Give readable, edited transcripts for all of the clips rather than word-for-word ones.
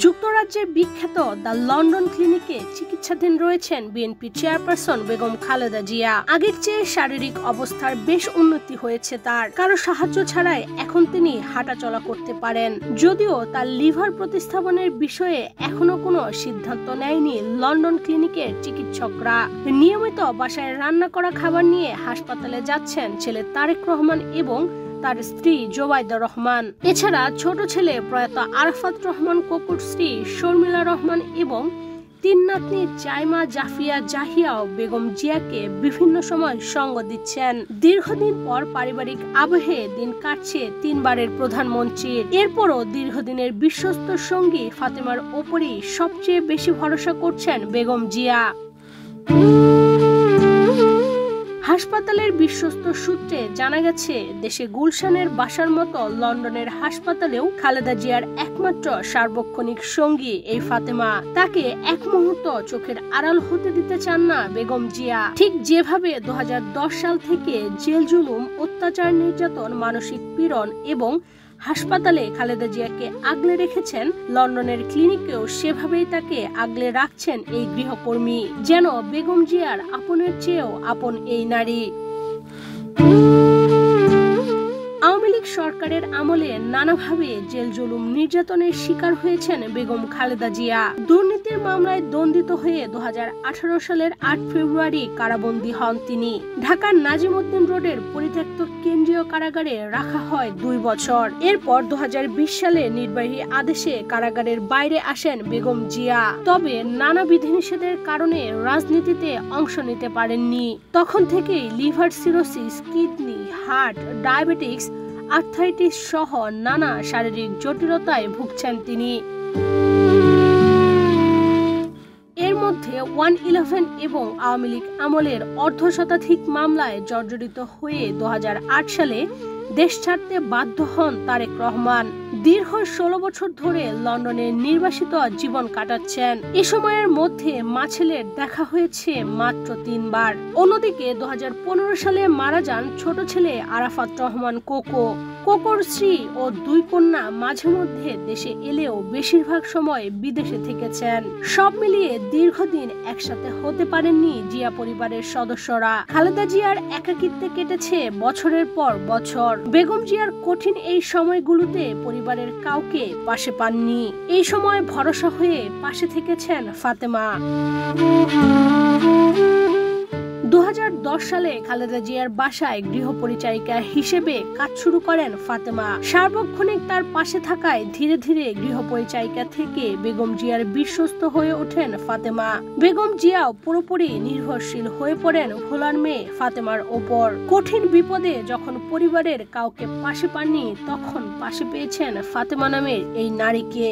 যুক্তরাজ্যের বিখ্যাত the London ক্লিনিকে চিকিৎসাধীন রয়েছেন বিএনপি চেয়ারপারসন বেগম খালেদা জিয়া। আগের চেয়ে শারীরিক অবস্থার বেশ উন্নতি হয়েছে তার। কারো সাহায্য ছাড়াই এখন তিনি হাঁটাচলা করতে পারেন। যদিও তার লিভার প্রতিস্থাপনের বিষয়ে এখনো কোনো সিদ্ধান্ত নেয়নি লন্ডন ক্লিনিকের চিকিৎসকরা। নিয়মিত বাসায় রান্না করা খাবার নিয়ে হাসপাতালে যাচ্ছেন ছেলে তারেক রহমান এবং তার স্ত্রী জোবাইদা রহমান। এছাড়া ছোট ছেলে প্রয়াত আরাফাত রহমান কোকুর স্ত্রী শর্মিলা রহমান এবং তিন নাতনি জাইমা, জাফিয়া, জাহিয়াও বেগম জিয়াকে বিভিন্ন সময় সঙ্গ দিচ্ছেন। দীর্ঘদিন পর পারিবারিক আবহে দিন কাটছে তিনবারের প্রধানমন্ত্রীর। এরপরও দীর্ঘদিনের বিশ্বস্ত সঙ্গী ফাতেমার ওপরই সবচেয়ে বেশি ভরসা করছেন বেগম জিয়া। হাসপাতালের বিশ্বস্ত সূত্রে জানা গেছে, দেশে গুলশানের বাসার মতো লন্ডনের হাসপাতালেও খালেদা জিয়ার একমাত্র সার্বক্ষণিক সঙ্গী এই ফাতেমা। তাকে এক মুহূর্ত চোখের আড়াল হতে দিতে চান না বেগম জিয়া। ঠিক যেভাবে 2010 সাল থেকে জেল জুলুম, অত্যাচার, নির্যাতন, মানসিক পীড়ন এবং হাসপাতালে খালেদা জিয়াকে আগলে রেখেছেন, লন্ডনের ক্লিনিকেও সেভাবেই তাকে আগলে রাখছেন এই গৃহকর্মী। যেন বেগম জিয়ার আপনের চেয়েও আপন এই নারী। আওয়ামী লীগ সরকারের আমলে নানাভাবে জেল জুলুম, নির্যাতনের শিকার হয়েছেন বেগম খালেদা জিয়া। দুর্নীতির মামলায় দণ্ডিত হয়ে 2018 সালের 8 ফেব্রুয়ারি কারাবন্দী হন তিনি। ঢাকার নাজিমউদ্দিন রোডের পরিত্যক্ত কেন্দ্রীয় কারাগারে রাখা হয় 2 বছর। এরপর 2020 সালে নির্বাহী আদেশে কারাগারের বাইরে আসেন বেগম জিয়া। তবে নানা বিধিনিষেধের কারণে রাজনীতিতে অংশ নিতে পারেননি। তখন থেকেই liver cirrhosis, kidney, heart, diabetes, arthritis সহ নানা শারীরিক জটিলতায় ভুগছেন তিনি। এর মধ্যে 111 এবং আওয়ামী লীগ আমলের অর্ধশতাধিক মামলায় জর্জরিত হয়ে 2008 সালে দেশ ছাড়তে বাধ্য হন তারেক রহমান। দীর্ঘ 16 বছর ধরে লন্ডনে নির্বাসিত জীবন কাটাচ্ছেন। এ সময়ের মধ্যে মা ছেলের দেখা হয়েছে মাত্র 3 বার। অন্যদিকে 2015 সালে মারা যান ছোট ছেলে আরাফাত রহমান কোকোর স্ত্রী ও 2 কন্যা মাঝে মধ্যে দেশে এলেও বেশিরভাগ সময় বিদেশে থেকেছেন। সব মিলিয়ে দীর্ঘদিন একসাথে হতে পারেননি জিয়া পরিবারের সদস্যরা। খালেদা জিয়ার একাকিত্বে কেটেছে বছরের পর বছর। বেগম জিয়ার কঠিন এই সময়গুলোতে পরিবারের কাউকে পাশে পাননি। এই সময় ভরসা হয়ে পাশে থেকেছেন ফাতেমা। 2010 সালে খালেদা জিয়ার বাসায় গৃহপরিচারিকা হিসেবে কাজ শুরু করেন ফাতেমা। সার্বক্ষণিক তার পাশে থাকায় ধীরে ধীরে গৃহপরিচারিকা থেকে বেগম জিয়ার বিশ্বস্ত হয়ে ওঠেন ফাতেমা। বেগম জিয়াও পুরোপুরি নির্ভরশীল হয়ে পড়েন ভোলার মেয়ে ফাতেমার ওপর। কঠিন বিপদে যখন পরিবারের কাউকে পাশে পাননি, তখন পাশে পেয়েছেন ফাতেমা নামের এই নারীকে।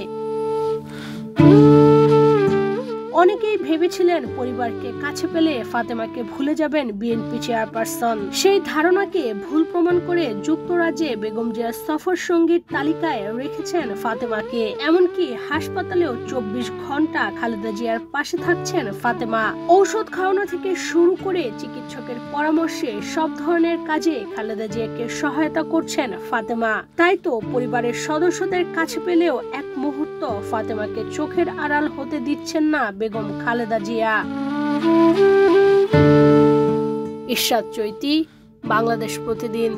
অনেকেই ভেবেছিলেন পরিবারকে কাছে পেলে ফাতেমাকে ভুলে যাবেন বিএনপি চেয়ারপারসন। সেই ধারণাকে ভুল প্রমাণ করে যুক্তরাজ্যে বেগম জিয়ার সফর সঙ্গীর তালিকায় রেখেছেন ফাতেমাকে। এমনকি হাসপাতালেও 24 ঘন্টা খালেদা জিয়ার পাশে থাকছেন ফাতেমা। ঔষধ খাওয়ানো থেকে শুরু করে চিকিৎসকের পরামর্শে সব ধরনের কাজে খালেদা জিয়াকে সহায়তা করছেন ফাতেমা। তাই তো পরিবারের সদস্যদের কাছে পেলেও এক মুহূর্ত ফাতেমাকে চোখের আড়াল হতে দিচ্ছেন না বেগম খালেদা জিয়া। ইরশাদ চৈতি, বাংলাদেশ প্রতিদিন।